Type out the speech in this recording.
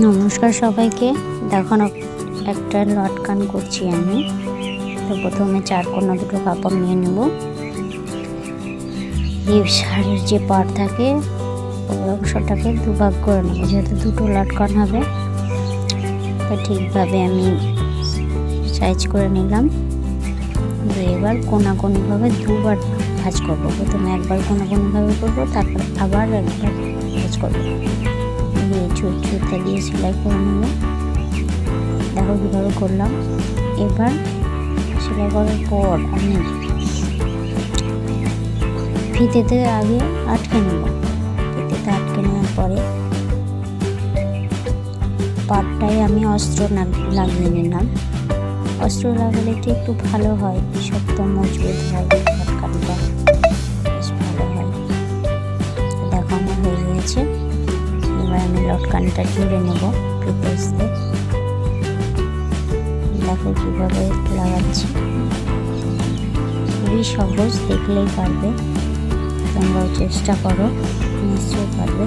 নমস্কার সবাইকে। দেখুন একটা লটকান করছি আমি। তো প্রথমে চারকোনা দুটো কাপড় নিয়ে নেব। এই শাড়ির যে পাড় থাকে ওই অংশটাকে দুভাগ করে নেব, যেহেতু দুটো লটকান হবে। তো ঠিকভাবে আমি সাইজ করে নিলাম। এবার কোনাকুনিভাবে দুবার ভাঁজ করবো। প্রথমে একবার কোনাকুনিভাবে করবো, তারপর আবার একবার ভাঁজ করবো। দিয়ে ছুঁচটা দিয়ে সেলাই করে নেব। দেখো কীভাবে করলাম। এবার সেলাই করার পর আমি ফিতেতে আগে আটকে নেব। ফিতেতে আটকে নেওয়ার পরে পাটটায় আমি অস্ত্র লাগিয়ে নিলাম। অস্ত্র লাগালে একটু ভালো হয়, শক্ত মজবুত হয়, লটকানটা বেশ ভালো হয়। দেখো আমার হয়ে গিয়েছে। এবার আমি লটকানটা জুড়ে নেব ফিতে। দেখো কীভাবে লাগাচ্ছি, খুবই সহজ, দেখলেই পারবে। তোমরাও চেষ্টা করো, নিশ্চয়ই পারবে।